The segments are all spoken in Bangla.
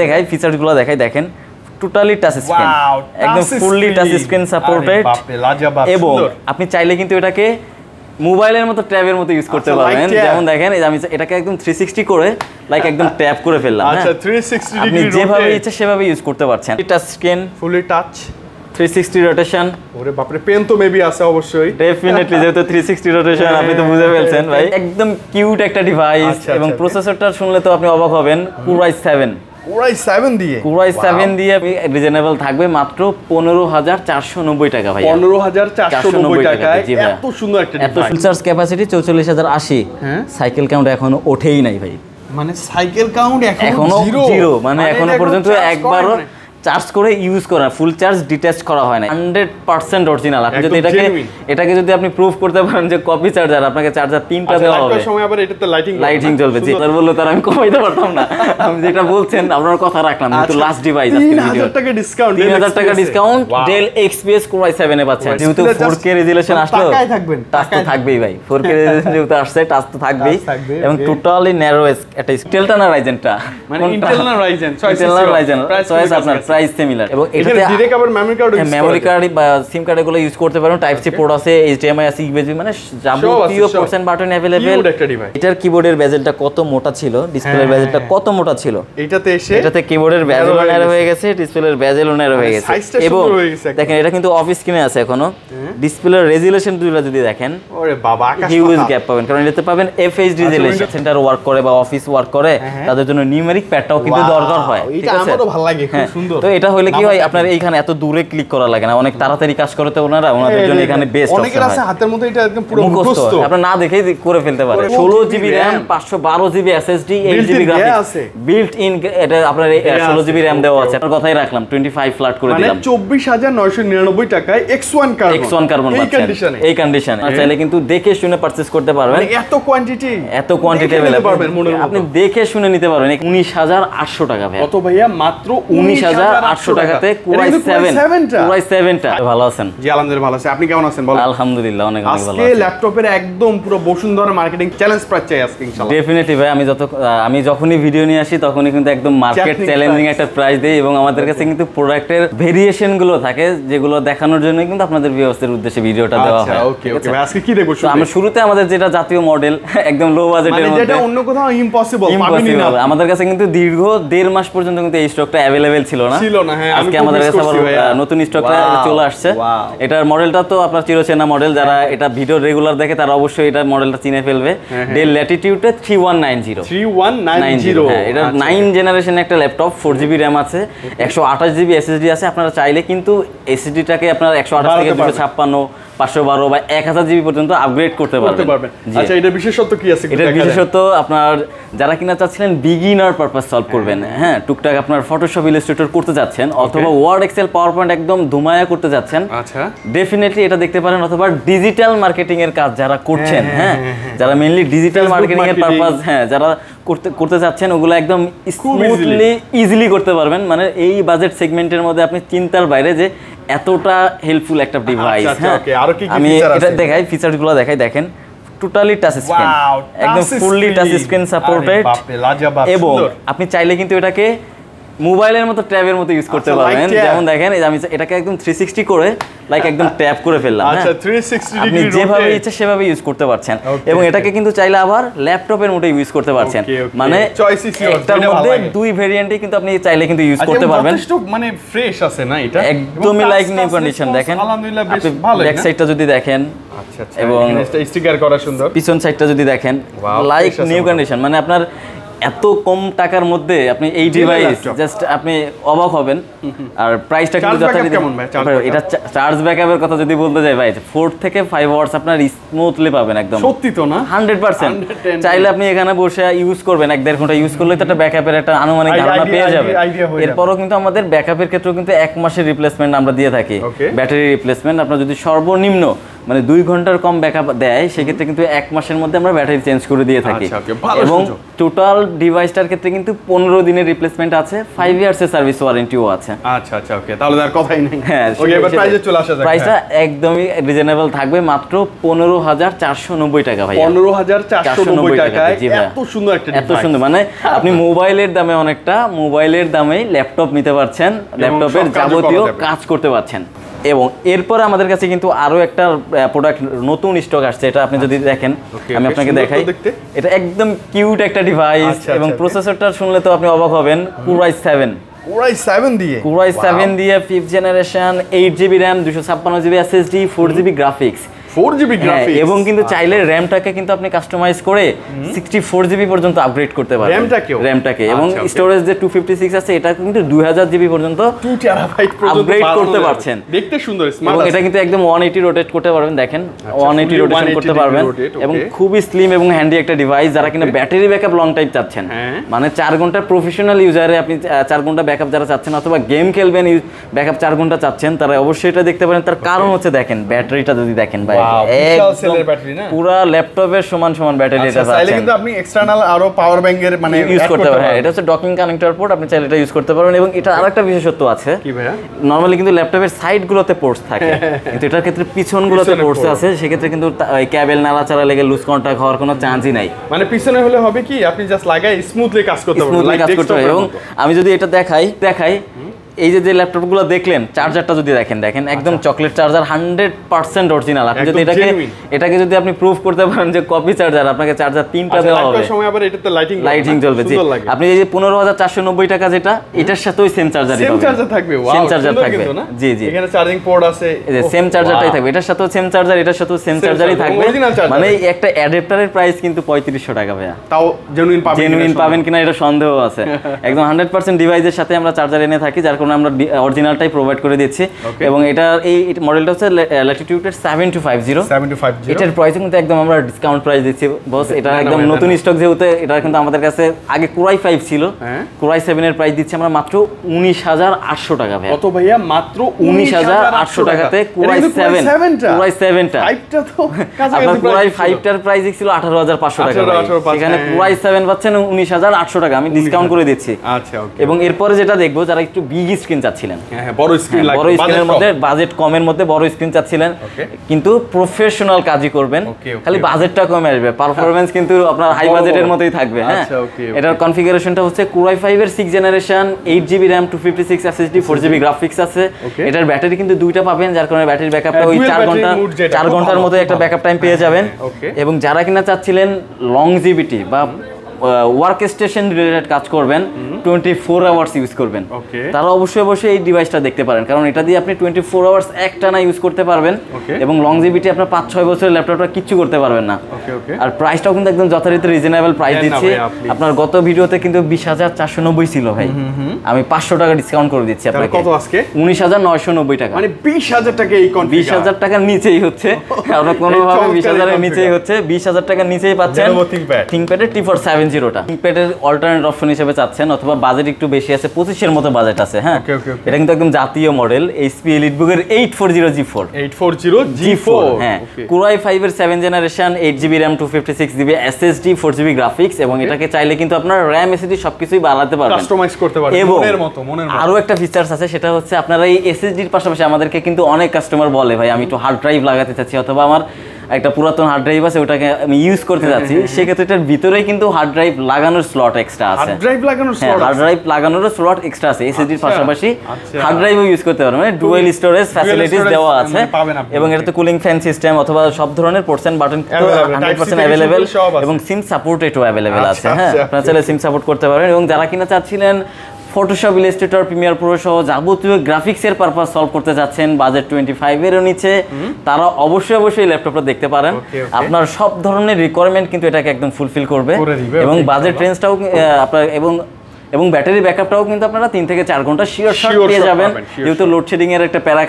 দেখাই ফিচারগুলো দেখাই দেখেন টোটালি টাচ স্ক্রিন একদম ফুললি টাচ স্ক্রিন সাপোর্টেড এবং আপনি চাইলে কিন্তু এটাকে মোবাইলের মতো ট্যাবের মতো ইউজ করতে পারবেন যেমন দেখেন এই আমি এটাকে একদম 360 করে লাইক একদম ট্যাপ করে ফেললাম আচ্ছা 360 আপনি যেভাবে ইচ্ছা সেভাবে ইউজ করতে পারছেন touch screen fully touch 360 rotation ওরে বাপ রে পেন তো মেবি আছে অবশ্যই ডেফিনেটলি যেহেতু 360 রোটেশন আপনি তো বুঝে ফেলছেন ভাই একদম কিউট একটা ডিভাইস এবং প্রসেসরটা শুনলে তো আপনি অবাক হবেন Core i7 দিয়ে রিজনেবল থাকবে মাত্র 15490 টাকা ভাই 15490 টাকায় এত সুন্দর একটা device full charge capacity 44080 cycle count এখনো ওঠেই নাই ভাই মানে সাইকেল কাউন্ট এখনো জিরো মানে এখনো পর্যন্ত একবারও চার্জ করে ইউজ করা ফুল চার্জ ডিটাচ করা হয় না 100% অরিজিনাল আপনি যদি এটাকে যদি আপনি প্রুফ করতে পারেন যে কপি চার্জার আপনাকে চার্জার তিনটা দেওয়া হবে সময় আবার এটাতে লাইটিং জ্বলবে জি স্যার বললো তার আমি কমাইতে পারতাম না আমি যেটা বলছেন আপনার কথা রাখলাম কিন্তু লাস্ট ডিভাইস আজকে ভিডিও 3000 টাকা ডিসকাউন্ট 3000 টাকা discount Dell XPS Core i7 এ পাচ্ছেন যেহেতু 4K রেজোলিউশন আসলো টাকায় থাকবেন টাচ তো থাকবেই ভাই 4K রেজোলিউশন যেহেতু আসছে টাচ তো থাকবেই এবং টোটালি ন্যারো একটা ইন্টেলটা না রাইজেনটা মানে ইন্টেল না রাইজেন চয়েস আপনার প্রাইস সিমিলার এবং এটাতে ডাইরেক্ট আবার মেমরি কার্ড বা সিম কার্ড এগুলো ইউজ করতে পারেন টাইপ সি পোর্ট আছে HDMI আছে USB মানে যাবতীয় পোর্শন বাটন अवेलेबल এটার কিবোর্ডের বেজেলটা কত মোটা ছিল ডিসপ্লের বেজেলটা কত মোটা ছিল এটাতে কিবোর্ডের বেজেল ন্যারো হয়ে গেছে ডিসপ্লের বেজেল ন্যারো হয়ে গেছে এবং দেখেন এটা কিন্তু অফ স্ক্রিনে আছে এখনো ডিসপ্লের রেজোলিউশন যদি দেখেন ওরে বাবা আকাশ হিউজ গ্যাপ পাবেন কারণ এটাতে পাবেন FHD রেজোলিউশন সেন্টার ওয়ার্ক করে বা অফিস ওয়ার্ক করে তাদের জন্য নিউমেরিক প্যাডটাও কিন্তু দরকার হয় এটা আমারও ভালো লাগে খুব সুন্দর তো এটা হলে কি হয় আপনার এইখানে এত দূরে ক্লিক করা লাগে না অনেক তাড়াতাড়ি কাজ করতে ওনাদের জন্য এখানে বেস্ট অপশন অনেকের আছে হাতের মধ্যে এটা একদম পুরো মুখস্থ আপনি না দেখেই করে ফেলতে পারেন 16GB RAM 512GB SSD 8GB graphics built in এটা আপনার 16GB RAM দেওয়া আছে আপনার কথাই রাখলাম 25 ফ্ল্যাট করে দিলাম মানে 24999 টাকায় X1 কার্বন এই কন্ডিশনে চাইলে কিন্তু দেখে শুনে পারচেজ করতে পারবেন মানে এত কোয়ান্টিটি अवेलेबल আপনি দেখে শুনে নিতে পারবেন 19800 টাকা ভাই কত ভাইয়া মাত্র 19800 টাকাতে Core i7 টা ভালো আছেন জি আলহামদুলিল্লাহ ভালো আছি আপনি কেমন আছেন বলেন আলহামদুলিল্লাহ অনেক ভালো আছি আজকে ল্যাপটপের একদম পুরো বসুন্ধরা মার্কেটিং চ্যালেঞ্জ প্রাইস চাই আজকে ইনশাআল্লাহ ডেফিনেটলি ভাই আমি যখনই ভিডিও নিয়ে আসি তখনই কিন্তু একদম মার্কেট চ্যালেঞ্জিং একটা প্রাইস দেই এবং আমাদের কাছে কিন্তু প্রোডাক্টের ভেরিয়েশন গুলো থাকে যেগুলো দেখানোর জন্য কিন্তু আপনাদের ভিউয়ার্সদের উদ্দেশ্যে ভিডিওটা দেওয়া হয় ওকে ভাই আজকে কি দেখব শুরু আমরা শুরুতে আমাদের যেটা জাতীয় মডেল একদম লো বাজেটের মধ্যে যেটা অন্য কোথাও ইম্পসিবল পাবেনই না আমাদের কাছে কিন্তু দীর্ঘ 1.5 মাস পর্যন্ত কিন্তু এই স্টকটা अवेलेबल ছিল না হ্যাঁ আজকে আমাদের কাছে আবার নতুন স্টকটা চলে আসছে এটার মডেলটা তো আপনার চিরচেনা মডেল যারা এটা ভিডিও রেগুলার দেখে তারা অবশ্যই এটা মডেলটা চিনে ফেলবে ডেল ল্যাটিটিউডে 3190 এটা 9 জেনারেশন একটা ল্যাপটপ 4GB RAM আছে 128GB SSD আছে আপনারা চাইলে কিন্তু SSD-টাকে আপনারা 128 থেকে 256 512 বা 1000GB পর্যন্ত আপগ্রেড করতে পারবেন আচ্ছা এটা বিশেষত্ব কি আছে এটা বিশেষত্ব আপনার যারা কিনা চাচ্ছিলেন বিগিনার পারপাস সলভ করবেন হ্যাঁ টুকটাক আপনার ফটোশপ ইলাস্ট্রেটর করতে যাচ্ছেন অথবা ওয়ার্ড এক্সেল পাওয়ারপয়েন্ট একদম ধুমায়া করতে যাচ্ছেন আচ্ছা ডেফিনেটলি এটা দেখতে পারেন অথবা ডিজিটাল মার্কেটিং এর কাজ যারা করছেন হ্যাঁ যারা মেইনলি ডিজিটাল মার্কেটিং এর পারপাস হ্যাঁ যারা করতে যাচ্ছেন ওগুলো একদম স্মুথলি ইজিলি করতে পারবেন মানে এই বাজেট সেগমেন্টের মধ্যে আপনি চিন্তার বাইরে যে এতটা হেল্পফুল একটা ডিভাইস হ্যাঁ আমি এটা দেখাই ফিচারগুলো দেখাই দেখেন টোটালি টাচ স্ক্রিন একদম ফুললি টাচ স্ক্রিন সাপোর্টেড এবং আপনি চাইলে কিন্তু এটাকে মোবাইলের মতো ট্যাবের মতো ইউজ করতে পারবেন যেমন দেখেন এই আমি এটাকে একদম 360 করে লাইক একদম ট্যাপ করে ফেললাম আচ্ছা 360 আপনি যেভাবে ইচ্ছা সেভাবে ইউজ করতে পারছেন এবং এটাকে কিন্তু চাইলে আবার ল্যাপটপের মতো ইউজ করতে পারছেন মানে একটার মধ্যে দুই ভেরিয়েন্টে কিন্তু আপনি চাইলে কিন্তু ইউজ করতে পারবেন মানে ফ্রেশ আছে না এটা একদমই লাইক নিউ কন্ডিশন দেখেন আলহামদুলিল্লাহ বেশ ভালো ব্যাক সাইডটা যদি দেখেন আচ্ছা আচ্ছা এবং স্টিকার করা সুন্দর পিছন সাইডটা যদি দেখেন লাইক নিউ কন্ডিশন মানে আপনার এত কম টাকার মধ্যে আপনি এই ডিভাইস জাস্ট আপনি অবাক হবেন আর প্রাইসটা কিন্তু যথারীতি কেমন ভাই এটা চার্জ ব্যাকআপের কথা যদি বলতে যাই ভাই 4 থেকে 5 আওয়ার্স আপনার স্মুথলি পাবেন একদম সত্যি তো না 100% চাইলে আপনি এখানে বসে ইউজ করবেন 1.5 ঘন্টা ইউজ করলে তো একটা ব্যাকআপের একটা আনুমানিক ধারণা পেয়ে যাবেন এরপরও কিন্তু আমাদের ব্যাকআপের ক্ষেত্রেও কিন্তু 1 মাসের রিপ্লেসমেন্ট আমরা দিয়ে থাকি ব্যাটারি রিপ্লেসমেন্ট আপনার যদি সর্বনিম্ন মানে 2 ঘন্টার কম ব্যাকআপ দেয় সেক্ষেত্রে কিন্তু 1 মাসের মধ্যে আমরা ব্যাটারি চেঞ্জ করে দিয়ে থাকি। এবং টোটাল ডিভাইসটার ক্ষেত্রে কিন্তু 15 দিনের রিপ্লেসমেন্ট আছে, 5 ইয়ার্সের সার্ভিস ওয়ারেন্টিও আছে। আচ্ছা আচ্ছা ওকে, তাহলে আর কথাই নেই। হ্যাঁ ওকে, এবার প্রাইসে চলে আসা যাক। প্রাইসটা একদমই রিজনেবল থাকবে, মাত্র 15,490 টাকা ভাই। 15,490 টাকায় এত সুন্দর একটা ডিভাইস, এত সুন্দর, মানে আপনি মোবাইলের দামে অনেকটা, মোবাইলের দামে ল্যাপটপ নিতে পারছেন, ল্যাপটপের যাবতীয় কাজ করতে পারছেন। এবং এরপর আমাদের কাছে কিন্তু আরো একটা প্রোডাক্ট নতুন স্টক আসছে, এটা আপনি যদি দেখেন, আমি আপনাকে দেখাই। এটা একদম কিউট একটা ডিভাইস এবং প্রসেসরটা শুনলে তো আপনি অবাক হবেন, Core i7 Core i7 দিয়ে 5th generation, 8GB RAM, 256GB SSD, 4GB graphics, 4GB graphics. এবং কিন্তু চাইলে র‍্যামটাকে কিন্তু আপনি কাস্টমাইজ করে 64GB পর্যন্ত আপগ্রেড করতে পারবেন র‍্যামটাকে। এবং স্টোরেজ যে 256 আছে এটা কিন্তু 2000GB পর্যন্ত 2 টেরাবাইট পর্যন্ত আপগ্রেড করতে পারছেন। দেখতে সুন্দর, স্মার্ট। এবং এটা কিন্তু একদম 180 রোটেট করতে পারবেন, দেখেন 180 রোটেশন করতে পারবেন। এবং খুবই স্লিম এবং হ্যান্ডি একটা ডিভাইস। যারা কিনা ব্যাটারি ব্যাকআপ লং টাইম চাচ্ছেন, মানে 4 ঘন্টা প্রফেশনাল ইউজারে আপনি 4 ঘন্টা ব্যাকআপ যারা চাচ্ছেন, অথবা গেম খেলবেন ব্যাকআপ 4 ঘন্টা চাচ্ছেন, তারা অবশ্যই এটা দেখতে পারেন। তার কারণ হচ্ছে দেখেন ব্যাটারিটা যদি দেখেন ভাই, পুরো ল্যাপটপের সমান সমান ব্যাটারি এটা আছে। চাইলে কিন্তু আপনি এক্সটারনাল আরো পাওয়ার ব্যাংকের মানে ইউজ করতে পারেন। হ্যাঁ, এটা হচ্ছে ডকিং কানেক্টর পোর্ট, আপনি চাইলে এটা ইউজ করতে পারবেন। এবং এটা আরেকটা বিশেষত্ব আছে, কি ভাইয়া? নরমালি কিন্তু ল্যাপটপের সাইড গুলোতে পোর্টস থাকে, কিন্তু এটার ক্ষেত্রে পিছন গুলোতে পোর্টস আছে, সেক্ষেত্রে কিন্তু ওই কেবল নাড়াচাড়া লেগে লুজ কন্টাক্ট হওয়ার কোনো চান্সই নাই। মানে পিছনে হলে হবে কি, আপনি জাস্ট লাগাই স্মুথলি কাজ করতে পারবেন। এবং আমি যদি এটা দেখাই, এই যে ল্যাপটপগুলো দেখলেন, চার্জারটা যদি দেখেন একদম চকলেট চার্জার, 100% অরিজিনাল। আপনি যদি এটাকে যদি আপনি প্রুফ করতে পারেন যে কপি চার্জার, আপনাকে চার্জার 3টা দেওয়া হবে, সময় আবার এটাতে লাইটিং জ্বলবে। জি, আপনি এই যে 15,490 টাকা যেটা, এটার সাথেও সেম চার্জারই পাবেন। সেম চার্জার থাকবে, সেম চার্জার থাকবে। জি জি, এখানে চার্জিং পোর্ট আছে, এই যে সেম চার্জারটাই থাকবে, এটার সাথেও সেম চার্জার, এটার সাথেও সেম চার্জারই থাকবে। মানে একটা অ্যাডাপ্টারের প্রাইস কিন্তু 3500 টাকা ভাইয়া। তাও জেনুইন পাবেন কিনা এটা সন্দেহ আছে। একদম 100% ডিভাইসের সাথে আমরা চার্জার এনে থাকি, যার কারণে আমরা অরিজিনালটাই প্রোভাইড করে দিচ্ছি। এবং এটা এই মডেলটা হচ্ছে ল্যাটিটিউডের 7250। এটার প্রাইস কিন্তু একদম আমরা ডিসকাউন্ট প্রাইস দিচ্ছি বস। এটা একদম নতুন স্টক যেহেতু, এটা কিন্তু আমাদের কাছে আগে Core i5 ছিল, Core i7 এর প্রাইস দিচ্ছি আমরা মাত্র 19,800 টাকা ভাই। কত ভাইয়া? মাত্র 19,800 টাকাতে Core i7টা। ফাইভটা তো আপনার Core i5টার প্রাইস ছিল 18,500 টাকা, এখানে Core i7 পাচ্ছেন 19,800 টাকা, আমি ডিসকাউন্ট করে দিচ্ছি। আচ্ছা ওকে। এবং এরপরে যেটা দেখবো, যারা একটু বিগ স্ক্রিন চাচ্ছিলেন, বড় স্ক্রিন লাগবে, বড় স্ক্রিনের মধ্যে বাজেট কমের মধ্যে বড় স্ক্রিন চাচ্ছিলেন, কিন্তু প্রফেশনাল কাজই করবেন, খালি বাজেটটা কমে আসবে, পারফরম্যান্স কিন্তু আপনার হাই বাজেটের মতোই থাকবে। হ্যাঁ, এটার কনফিগারেশনটা হচ্ছে Core i5 এর 6th generation, 8GB RAM, 256 SSD, 4GB graphics আছে। এটার ব্যাটারি কিন্তু দুইটা পাবেন, যার কারণে ব্যাটারি ব্যাকআপটা ওই 4 ঘন্টার মতো একটা ব্যাকআপ টাইম পেয়ে যাবেন। এবং যারা কিনা চাচ্ছিলেন লংজিভিটি বা ওয়ার্ক স্টেশন রিলেটেড কাজ করবেন, 24 আওয়ার্স ইউজ করবেন, তারা অবশ্যই এই ডিভাইসটা দেখতে পারেন, কারণ এটা দিয়ে আপনি 24 আওয়ার্স একটানা ইউজ করতে পারবেন। এবং লংজিভিটি আপনার 5-6 বছরের ল্যাপটপটা কিচ্ছু করতে পারবেন না। আর প্রাইসটাও কিন্তু একদম যথারীতি রিজনেবল প্রাইস দিচ্ছি। আপনার গত ভিডিওতে কিন্তু 20,490 ছিল ভাই, আমি 500 টাকা ডিসকাউন্ট করে দিচ্ছি আপনাকে। কত আজকে? 19,990 টাকা, মানে 20,000 টাকা। এই 20,000 টাকার নিচেই হচ্ছে, আপনার কোনোভাবে 20,000 এর নিচেই হচ্ছে, 20,000 টাকার নিচেই পাচ্ছেন থিংকপ্যাডের T470টা। থিংকপ্যাডের অল্টারনেট অপশন হিসেবে চাচ্ছেন, অথবা বাজেট একটু বেশি আছে, 25 এর মতো বাজেট আছে। হ্যাঁ, এটা কিন্তু একদম জাতীয় মডেল, HP EliteBook এর 840G4। হ্যাঁ, Core i5 এর 7th generation, 8GB RAM, 256GB SSD, 4GB graphics. এবং এটাকে চাইলে কিন্তু আপনার RAM SSD সবকিছুই বাড়াতে পারবেন, কাস্টমাইজ করতে পারবেন মনের মতো। আরো একটা ফিচারস আছে, সেটা হচ্ছে আপনারা এই SSD এর পাশাপাশি আমাদেরকে কিন্তু অনেক কাস্টমার বলে, ভাই আমি একটু হার্ড ড্রাইভ লাগাতে চাচ্ছি, অথবা আমার একটা পুরাতন হার্ড ড্রাইভ আছে, ওটাকে আমি ইউজ করতে যাচ্ছি, সেক্ষেত্রে এটার ভিতরেই কিন্তু হার্ড ড্রাইভ লাগানোর স্লট এক্সট্রা আছে। হার্ড ড্রাইভ লাগানোর স্লট এক্সট্রা আছে, এসএসডির পাশাপাশি হার্ড ড্রাইভও ইউজ করতে পারবেন, মানে ডুয়াল স্টোরেজ ফ্যাসিলিটিস দেওয়া আছে। এবং এটাতে কুলিং ফ্যান সিস্টেম অথবা সব ধরনের পোর্টস এন্ড বাটন 100% অ্যাভেলেবেল, এবং সিম সাপোর্ট এটাও অ্যাভেলেবেল আছে। হ্যাঁ, আপনারা চাইলে সিম সাপোর্ট করতে পারেন। এবং যারা কিনা চাচ্ছিলেন ফটোশপ, ইলাস্ট্রেটর, প্রিমিয়ার প্রো সহ যাবতীয় গ্রাফিক্সের পারপাস সলভ করতে যাচ্ছেন, বাজেট 25 এরও নিচে, তারা অবশ্যই ল্যাপটপটা দেখতে পারেন। আপনার সব ধরনের রিকোয়ারমেন্ট কিন্তু এটাকে একদম ফুলফিল করবে। এবং বাজেট রেঞ্জটাও আপনার এবং ব্যাটারি ব্যাকআপটাও কিন্তু আপনারা 3 থেকে 4 ঘন্টা শিওর পেয়ে যাবেন। যেহেতু লোডশেডিং এর একটা প্যারা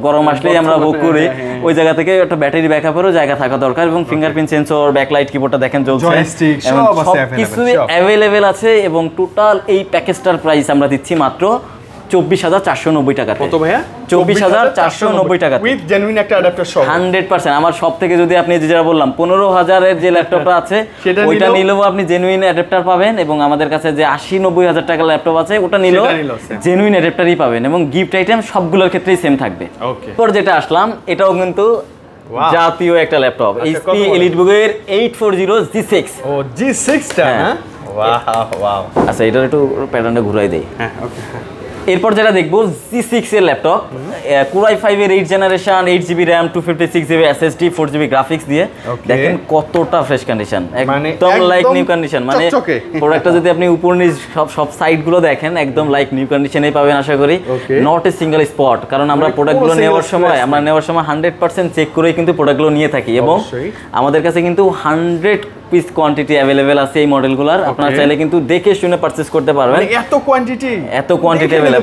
গরম আসলেই আমরা ভোগ করি, ওই জায়গা থেকে একটা ব্যাটারি ব্যাকআপেরও জায়গা থাকা দরকার। এবং ফিঙ্গারপ্রিন্ট সেন্সর, ব্যাকলাইট, কিবোর্ডটা দেখেন জ্বলছে, সব কিছু অ্যাভেলেবেল আছে। এবং টোটাল এই প্যাকেজটার প্রাইস আমরা দিচ্ছি মাত্র 24,490 টাকা। কত ভাইয়া? 24,490 টাকা উইথ জেনুইন একটা অ্যাডাপ্টার সহ 100%। আমার সব থেকে যদি আপনি যেটা বললাম 15,000 এর যে ল্যাপটপটা আছে ওইটা নিলেও আপনি জেনুইন অ্যাডাপ্টার পাবেন, এবং আমাদের কাছে যে 80-90 হাজার টাকার ল্যাপটপ আছে ওটা নিলেও জেনুইন অ্যাডাপ্টারই পাবেন, এবং গিফট আইটেম সবগুলোর ক্ষেত্রেই সেম থাকবে। ওকে, পর যেটা আসলাম এটাও কিন্তু জাতীয় একটা ল্যাপটপ, HP EliteBook এর 840 G6। ও G6 টা, হ্যাঁ, ওয়াও ওয়াও। আচ্ছা এটার একটু প্যাটার্নটা ঘুরাই দেই। হ্যাঁ, ওকে। এরপর যেটা দেখবো G6 এর ল্যাপটপ, Core i5 এর 8 generation, 8GB RAM, 256GB SSD, 4GB graphics দিয়ে। দেখেন কতটা ফ্রেশ কন্ডিশন, একদম লাইক নিউ কন্ডিশন। মানে প্রোডাক্টটা যদি আপনি উপর নিচ সব সাইড গুলো দেখেন একদম লাইক নিউ কন্ডিশনেই পাবেন আশা করি। নট এ সিঙ্গেল স্পট, কারণ আমরা প্রোডাক্টগুলো নেওয়ার সময় 100% চেক করেই কিন্তু প্রোডাক্টগুলো নিয়ে থাকি, এবং আমাদের কাছে কিন্তু 100 পিস কোয়ান্টিটি অ্যাভেলেবেল আছে এই মডেলগুলোর। আপনারা চাইলে কিন্তু দেখে শুনে পারচেজ করতে পারবেন। এত কোয়ান্টিটি অ্যাভেলেবল,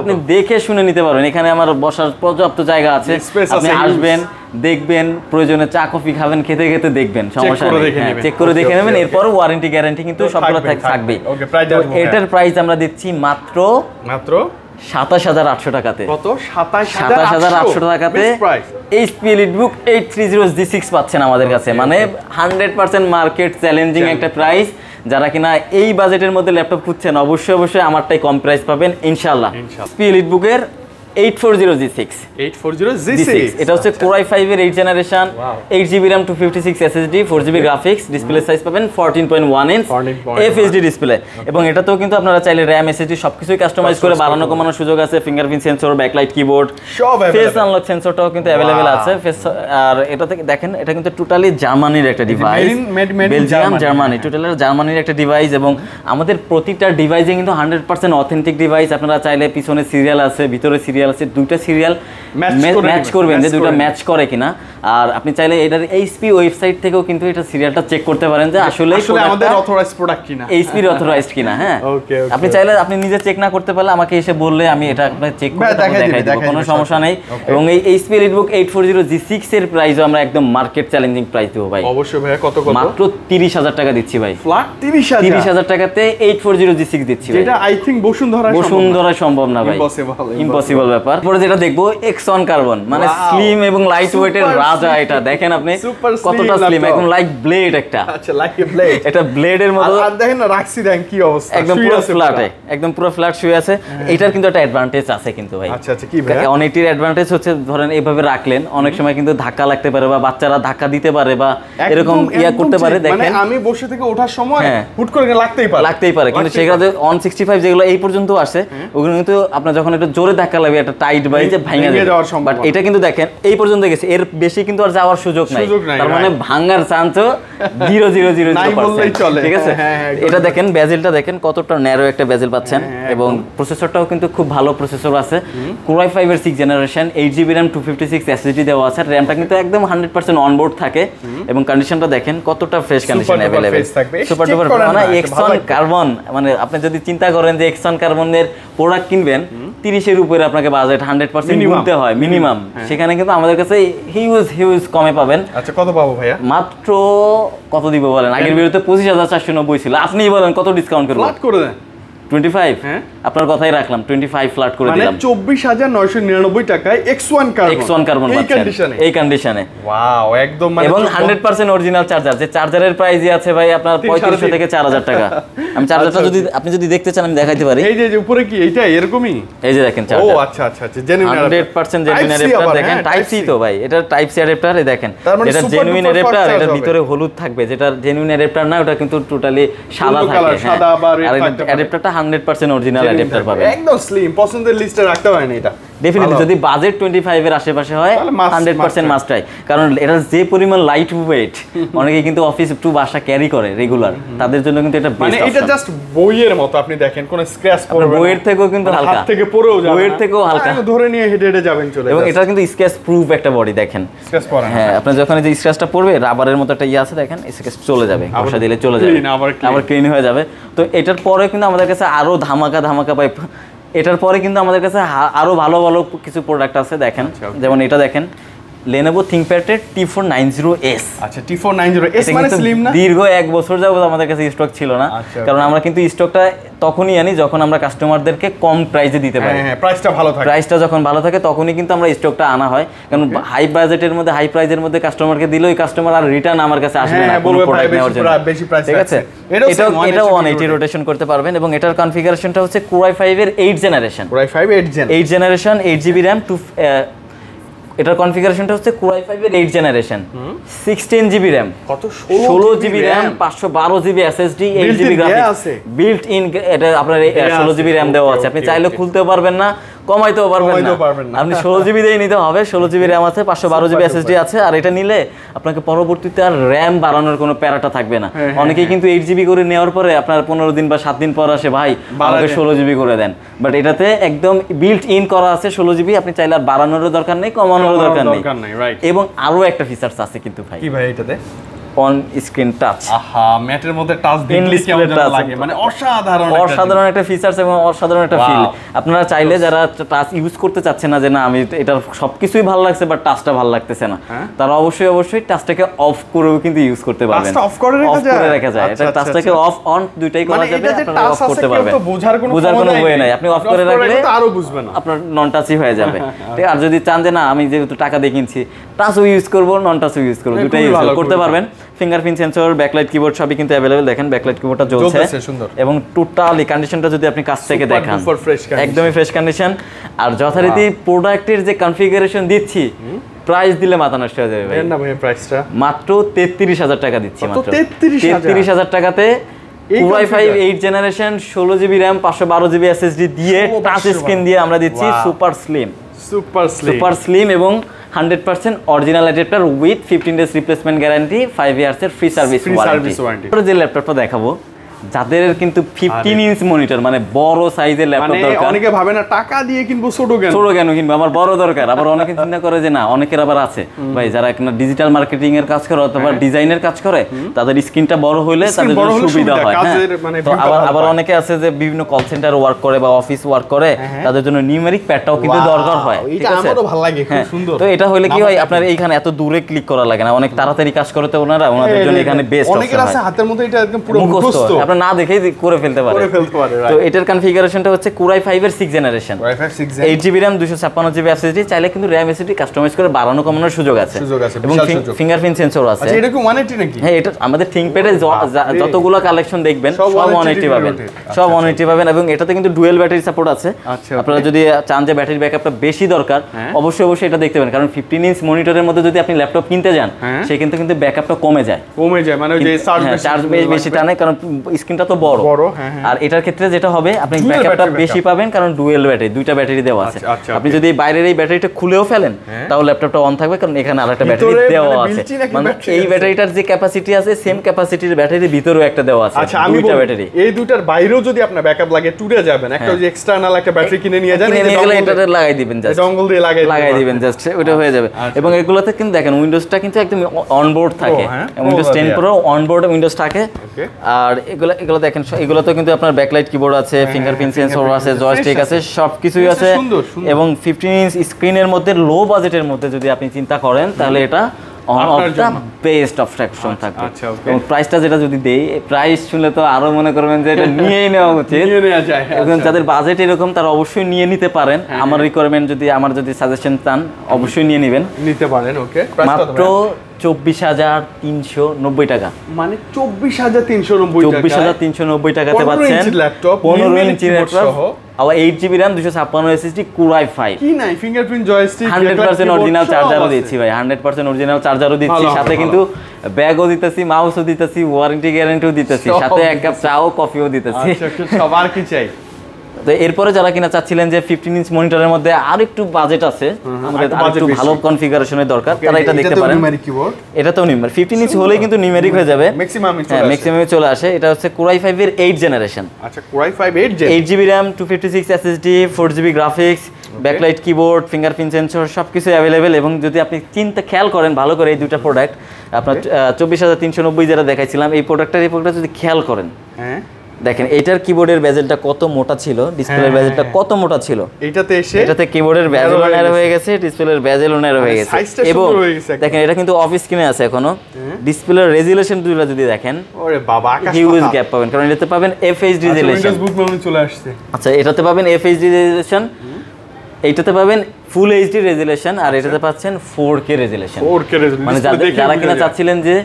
আপনি দেখে শুনে নিতে পারবেন। এখানে আমার বসার পর্যাপ্ত জায়গা আছে, আপনি আসবেন, দেখবেন, প্রয়োজনে চা কফি খাবেন, খেতে খেতে দেখবেন, সমস্যা নেই, চেক করে দেখে নেবেন। এরপর ওয়ারেন্টি গ্যারান্টি কিন্তু সবগুলো থাকবে। এটার প্রাইস আমরা দিচ্ছি মাত্র 27,800 টাকাতে। কত? 27,800 টাকাতে HP EliteBook 830 G6 পাচ্ছেন আমাদের কাছে। মানে 100% মার্কেট চ্যালেঞ্জিং একটা প্রাইস। যারা কিনা এই বাজেটের মধ্যে ল্যাপটপ খুঁজছেন অবশ্যই আমারটাই কম প্রাইস পাবেন ইনশাআল্লাহ। HP EliteBook এর 840 G6। এটা হচ্ছে Core i5 এর 8 generation, 8GB RAM, 256 SSD, 4GB graphics, display size পাবেন 14.1 ইঞ্চ FHD ডিসপ্লে। এবং এটাতেও কিন্তু আপনারা চাইলে RAM, SSD সবকিছুই কাস্টমাইজ করে বাড়ানো কমানোর সুযোগ আছে। Fingerprint sensor, backlight keyboard, face unlock সেন্সরটাও কিন্তু অ্যাভেলেবেল আছে। আর এটা থেকে দেখেন এটা কিন্তু টোটালি জার্মানির একটা ডিভাইস, বেলজিয়াম জার্মানি, টোটালি জার্মানির একটা ডিভাইস। এবং আমাদের প্রতিটা ডিভাইসে কিন্তু 100% অথেন্টিক ডিভাইস। আপনারা চাইলে পিছনে সিরিয়াল আছে, ভিতরে সিরিয়াল আছে, দুইটা সিরিয়াল ম্যাচ করবেন যে দুইটা ম্যাচ করে কিনা। আর আপনি চাইলে এটার HP ওয়েবসাইট থেকেও কিন্তু এটা সিরিয়ালটা চেক করতে পারেন যে আসলে আমাদের অথরাইজড প্রোডাক্ট কিনা, HP এর অথরাইজড কিনা। হ্যাঁ, আপনি চাইলে আপনি নিজে চেক না করতে পারলে আমাকে এসে বললে আমি এটা আপনাকে চেক করে দেখাই দেব, কোনো সমস্যা নেই। এবং এই HP EliteBook 840 G6 এর প্রাইসও আমরা একদম মার্কেট চ্যালেঞ্জিং প্রাইস দেব ভাই। অবশ্যই ভাই, কত? মাত্র 30,000 টাকা দিচ্ছি ভাই। ফ্ল্যাট 30,000 টাকাতে 840 G6 দিচ্ছি ভাই। যেটা আই থিং বসুন্ধরা সম্ভব না ভাই, ইম্পসিবল ব্যাপার। পরে যেটা দেখবো Xon কার্বন, মানে স্লিম এবং লাইট ওয়েটের রাজা। এটা দেখেন আপনি কতটা স্লিম, একদম লাইক ব্লেড একটা। আচ্ছা, লাইক এ ব্লেড, এটা ব্লেডের মতো। আর দেখেন না রাখছি, দেখেন কি অবস্থা, একদম পুরো ফ্ল্যাটে, একদম পুরো ফ্ল্যাট শুয়ে আছে। এটার কিন্তু একটা অ্যাডভান্টেজ আছে কিন্তু ভাই। আচ্ছা, কি ভাই? অনেকটির অ্যাডভান্টেজ হচ্ছে ধরেন এইভাবে রাখলেন, অনেক সময় কিন্তু ধাক্কা লাগতে পারে, বা বাচ্চারা ধাক্কা দিতে পারে, বা এরকম করতে পারে। দেখেন মানে আমি বসে থেকে ওঠার সময় হুট করে লাগতেই পারে। কিন্তু সেগুলো 165 যেগুলো এই পর্যন্ত আসে, ওগুলো কিন্তু আপনার যখন একটু জোরে ধাক্কা লাগবে একটা টাইট বাই যে ভেঙে যাওয়ার সম্ভাবনা। বাট এটা কিন্তু দেখেন এই পর্যন্ত গেছে, এর বেশি কিন্তু আর যাওয়ার সুযোগ নাই। তার মানে ভাঙার চান্সও 0.000%, ঠিক আছে? এটা দেখেন বেজেলটা দেখেন কতটা ন্যারো একটা বেজেল পাচ্ছেন, এবং প্রসেসরটাও কিন্তু খুব ভালো প্রসেসর আছে। Core i5 এর 6 জেনারেশন, 8GB RAM, 256 SSD দেওয়া আছে। র‍্যামটা কিন্তু একদম 100% অনবোর্ড থাকে, এবং কন্ডিশনটা দেখেন কতটা fresh condition available. Super duper মানে Xon কার্বন, মানে আপনি যদি চিন্তা করেন যে Xon কার্বনের প্রোডাক্ট কিনবেন 30 এর উপরে আপনাকে বাজেট 100% কিনতে হয় মিনিমাম, সেখানে কিন্তু আমাদের কাছে হিউজ কমে পাবেন। আচ্ছা, কত পাবো ভাইয়া? মাত্র কত দিব বলেন? আগের ভিডিওতে 25,490 ছিল, আপনিই বলেন কত ডিসকাউন্ট করব? ফ্ল্যাট করে দেন 25। আপনার কথাই রাখলাম, 25 ফ্ল্যাট করে দিলাম। 24,999 টাকায় X1 কার্বন এই কন্ডিশনে। ওয়াও, একদম মানে এবং 100% অরিজিনাল চার্জার, যে চার্জারের প্রাইসই আছে ভাই আপনার 3500 থেকে 4000 টাকা। আমি চার্জারটা আপনি যদি দেখতে চান আমি দেখাইতে পারি। এই যে উপরে কি এইটা এরকমই? এই যে দেখেন চার্জার। ও আচ্ছা, জেনুইন 100% জেনুইন অ্যাডাপ্টার। দেখেন টাইপ সি তো ভাই, এটা টাইপ সি অ্যাডাপ্টার। এই দেখেন যেটা জেনুইন অ্যাডাপ্টার, এটার ভিতরে হলুদ থাকবে। যেটা জেনুইন অ্যাডাপ্টার না, ওটা কিন্তু টোটালি সাদা থাকে। আর অ্যাডাপ্টারটা 100% অরিজিনাল অ্যাডাপ্টার পাবেন, একদম স্লিম। পছন্দের লিস্টে রাখতে পারেন এটা। ডেফিনেটলি যদি বাজেট 25 এর আশেপাশে হয় 100% মাস্ট ট্রাই, কারণ এটা যে পরিমাণ লাইট ওয়েট, অনেকে কিন্তু অফিস টু বাসা ক্যারি করে রেগুলার, তাদের জন্য কিন্তু এটা বেস্ট। মানে এটা জাস্ট বইয়ের মতো, আপনি দেখেন কোন স্ক্র্যাচ পড়বে না, বইয়ের থেকেও কিন্তু হালকা, হাত থেকে পড়েও যাবে, বইয়ের থেকেও হালকা, ধরে নিয়ে হেডে যাবেন চলে। এবং এটা কিন্তু স্ক্র্যাচ প্রুফ একটা বডি দেখেন, স্ক্র্যাচ পড়ে না। হ্যাঁ, আপনি যখন এই যে স্ক্র্যাচটা পড়বে রাবারের মতো একটা ইয়ে আছে দেখেন, স্ক্র্যাচ চলে যাবে, ঘষা দিলে চলে যাবে, আবার ক্লিন হয়ে যাবে। তো এটার পরে কিন্তু আমাদের কাছে আরো ধামাকা পাই। এটার পরে কিন্তু আমাদের কাছে আরো ভালো কিছু প্রোডাক্ট আছে দেখেন, যেমন এটা দেখেন Lenovo ThinkPad T490S। আচ্ছা T490S মানে স্লিম না? দীর্ঘ 1 বছর যাবত আমাদের কাছে স্টক ছিল না, কারণ আমরা কিন্তু স্টকটা তখনই আনি যখন আমরা কাস্টমারদেরকে কম প্রাইসে দিতে পারি। হ্যাঁ প্রাইসটা ভালো থাকে, প্রাইসটা যখন ভালো থাকে তখনই কিন্তু আমরা স্টকটা আনা হয়, কারণ হাই বাজেটের মধ্যে হাই প্রাইসের মধ্যে কাস্টমারকে দিলে ওই কাস্টমার আর রিটার্ন আমার কাছে আসবে না কোনো প্রোডাক্ট নেওয়ার জন্য, ঠিক আছে? এটাও 180 রোটেশন করতে পারবেন এবং এটার কনফিগারেশনটা হচ্ছে Core i5 এর 8 generation. Core i5 8 generation 8GB RAM এটার কনফিগারেশনটা হচ্ছে Core i5 এর 8 জেনারেশন 16GB RAM, কত 16GB RAM 512GB SSD 8GB graphics built in, এটা আপনার 16GB RAM দেওয়া আছে, আপনি চাইলে খুলতেও পারবেন না কমাইতেও পারবেন না, আপনি 16GB দিয়ে নিতে হবে। 16GB RAM আছে, 512GB SSD আছে, আর এটা নিলে আপনাকে পরবর্তীতে আর RAM বাড়ানোর কোনো প্যারাটা থাকবে না। অনেকেই কিন্তু 8GB করে নেওয়ার পরে আপনার 15 দিন বা 7 দিন পর আসে ভাই আমাকে 16GB করে দেন, বাট এটাতে একদম বিল্ট ইন করা আছে 16GB, আপনি চাইলে আর বাড়ানোরও দরকার নেই কমানোরও দরকার নেই। এবং আরো একটা ফিচারস আছে কিন্তু ভাই। কি ভাই এটাতে? On screen touch. আহা, ম্যাটের মধ্যে টাচ দিলে কেমন লাগে, মানে অসাধারণ একটা ফিচারস এবং অসাধারণ একটা ফিল। আপনারা চাইলে যারা টাচ ইউজ করতে চাচ্ছেন না, যে না আমি এটার সবকিছুই ভালো লাগছে বাট টাচটা ভালো লাগতেছে না, তারা অবশ্যই টাচটাকে অফ করেও কিন্তু ইউজ করতে পারবেন। টাচটা অফ করে রাখা যায়। এটা টাচটাকে অফ অন দুইটাই করা যাবে, আপনারা অফ করতে পারবেন। বোঝার কোনো ওয়ে নাই, আপনি অফ করে রাখলে আরো বুঝবেন না, আপনার নন টাচই হয়ে যাবে। ঠিক, আর যদি চান যে না আমি যেহেতু টাকা দিয়ে কিনছি টাচও ইউজ করব নন টাচও ইউজ করব, দুটাই ইউজ করতে পারবেন। ফিঙ্গারপ্রিন্ট সেন্সর, ব্যাকলাইট কিবোর্ড সবই কিন্তু अवेलेबल। দেখেন ব্যাকলাইট কিবোর্ডটা জ্বলছে এবং টোটালি কন্ডিশনটা যদি আপনি কাছ থেকে দেখেন একদমই ফ্রেশ কন্ডিশন। আর যথারীতি প্রোডাক্টের যে কনফিগারেশন দিচ্ছি, প্রাইস দিলে মাথা নষ্ট হয়ে যাবে ভাই। না ভাই প্রাইসটা মাত্র 33,000 টাকা দিচ্ছি, মাত্র 33,000 টাকাতে Core i5 8 generation 16GB RAM 512GB SSD দিয়ে টাচ স্ক্রিন দিয়ে আমরা দিচ্ছি সুপার স্লিম এবং 100% original adapter with 15 days replacement guarantee, 5 years এর ফ্রি সার্ভিস ওয়ারেন্টি। যে ল্যাপটপটা দেখাবো যাদের কিন্তু 15 ইঞ্চ মনিটর মানে বড় সাইজের ল্যাপটপ দরকার, অনেকে ভাবে না টাকা দিয়ে কিনবো ছোট কেন কিনবো, আমার বড় দরকার। আবার অনেকে চিন্তা করে যে না, অনেকের আবার আছে ভাই যারা একটা ডিজিটাল মার্কেটিং এর কাজ করে অথবা ডিজাইনের কাজ করে, তাদের স্ক্রিনটা বড় হইলে তাদের জন্য সুবিধা হয়। তো আবার অনেকে আছে যে বিভিন্ন কল সেন্টার ওয়ার্ক করে বা অফিস ওয়ার্ক করে, তাদের জন্য নিউমেরিক প্যাডটাও কিন্তু দরকার হয়। ঠিক আছে, আমারও ভালো লাগে, খুব সুন্দর। তো এটা হইলে কি হয়, আপনার এইখানে এত দূরে ক্লিক করা লাগে না, অনেক তাড়াতাড়ি কাজ করতে ওনাদের জন্য এখানে বেস্ট। অনেকের আছে হাতের মধ্যে এটা একদম পুরো মুখস্থ, আপনারা না দেখেই করে ফেলতে পারে। তো এটার কনফিগারেশনটা হচ্ছে Core i5 এর 6 generation 8GB RAM 256GB SSD, চাইলে কিন্তু RAM SSD কাস্টমাইজ করে বাড়ানো কমানোর সুযোগ আছে এবং ফিঙ্গারপ্রিন্ট সেন্সর আছে। আচ্ছা, এটা কি 180 নাকি? হ্যাঁ, এটা আমাদের ThinkPad এ যতগুলো কালেকশন দেখবেন সব 180 পাবেন, সব 180 পাবেন এবং এটাতে কিন্তু ডুয়াল ব্যাটারি সাপোর্ট আছে। আপনারা যদি চান যে ব্যাটারি ব্যাকআপটা বেশি দরকার, অবশ্যই এটা দেখতে পারেন, কারণ 15 ইঞ্চ মনিটরের মধ্যে যদি আপনি ল্যাপটপ কিনতে যান, সে কিন্তু ব্যাকআপটা কমে যায়, মানে যে চার্জ বেশি টানে, কারণ স্ক্রিনটা তো বড়। আর এটার ক্ষেত্রে যেটা হবে, আপনি ব্যাকআপটা বেশি পাবেন কারণ ডুয়াল ব্যাটারি, দুইটা ব্যাটারি দেওয়া আছে। আপনি যদি বাইরের এই ব্যাটারিটা খুলেও ফেলেন তাও ল্যাপটপটা অন থাকবে, কারণ এখানে আরেকটা ব্যাটারি দেওয়া আছে। মানে এই ব্যাটারিটার যে ক্যাপাসিটি আছে সেম ক্যাপাসিটির ব্যাটারির ভিতরেও একটা দেওয়া আছে। আচ্ছা, আমি দুইটা ব্যাটারি, এই দুইটার বাইরেও যদি আপনার ব্যাকআপ লাগে টুরে যাবেন, একটা যে এক্সটারনাল একটা ব্যাটারি কিনে নিয়ে যান, এটাতে লাগাই দিবেন, জাস্ট ডঙ্গল দিয়ে লাগাই দিবেন জাস্ট, ওটা হয়ে যাবে। এবং এগুলোতে কিন্তু দেখেন উইন্ডোজটা কিন্তু একদম অনবোর্ড থাকে, উইন্ডোজ 10 প্রো অনবোর্ড উইন্ডোজ থাকে। আর এগুলো দেখেন, এগুলোতে কিন্তু আপনার ব্যাকলাইট কিবোর্ড আছে, ফিঙ্গারপ্রিন্ট সেন্সর আছে, জয়স্টিক আছে, সবকিছুই আছে। এবং 15 ইঞ্চ স্ক্রিনের মধ্যে লো বাজেটের মধ্যে যদি আপনি চিন্তা করেন, তাহলে এটা বেস্ট অপশন থাকবে। এবং প্রাইসটা যেটা যদি দেই, প্রাইস শুনলে তো আরো মনে করবেন যে এটা নিয়েই নেওয়া উচিত। এখন যাদের বাজেট এরকম তারা অবশ্যই নিয়ে নিতে পারেন। আমার রিকোয়ারমেন্ট যদি, আমার যদি সাজেশন চান, অবশ্যই নিতে পারেন। ওকে, মাত্র 24,390 টাকা, মানে 24,390 টাকাতে পাচ্ছেন 15 ইঞ্চি ল্যাপটপ, আবার 8GB RAM 256 SSD Core i5। কি নাই, ফিঙ্গারপ্রিন্ট জয়স্টিক, 100% অরিজিনাল চার্জারও দিচ্ছি ভাই, 100% অরিজিনাল চার্জারও দিচ্ছি, সাথে কিন্তু ব্যাগও দিতেছি, মাউসও দিতেছি, ওয়ারেন্টি গ্যারান্টিও দিতেছি, সাথে এক কাপ চাও কফিও দিতেছি। আচ্ছা, সবার কি চাই? তো এরপরে যারা কিনা চাচ্ছিলেন যে 15 ইঞ্চ মনিটরের মধ্যে আর একটু বাজেট আছে, আমাদের আরেকটু ভালো কনফিগারেশনের দরকার, তারা এটা দেখতে পারেন। এটা তো নিউমেরিক 15 ইঞ্চ হলেই কিন্তু নিউমেরিক হয়ে যাবে, ম্যাক্সিমামে চলে আসে। এটা হচ্ছে Core i5 এর 8 জেনারেশন। আচ্ছা, Core i5 8GB RAM 256 SSD 4GB graphics, backlight keyboard, fingerprint sensor সবকিছু অ্যাভেলেবেল। এবং যদি আপনি খেয়াল করেন ভালো করে, এই দুইটা প্রোডাক্ট আপনার 24,390 যেটা দেখাইছিলাম, এই প্রোডাক্টটা যদি খেয়াল করেন, দেখেন এটার কিবোর্ডের বেজেলটা কত মোটা ছিল, ডিসপ্লের বেজেলটা কত মোটা ছিল, এটাতে কিবোর্ডের বেজেলও ন্যারো হয়ে গেছে, ডিসপ্লের বেজেলও ন্যারো হয়ে গেছে। এবং দেখেন এটা কিন্তু অফ স্ক্রিনে আছে এখনো। ডিসপ্লের রেজুলেশন যদি দেখেন, ওরে বাবা আকাশ হিউজ গ্যাপ পাবেন, কারণ এটাতে পাবেন FHD রেজুলেশন। চলে আসছে। আচ্ছা, এটাতে পাবেন FHD রেজুলেশন, এইটাতে পাবেন ফুল এইচডি রেজুলেশন, আর এটাতে পাচ্ছেন 4K রেজুলেশন। মানে যারা কিনা চাচ্ছিলেন যে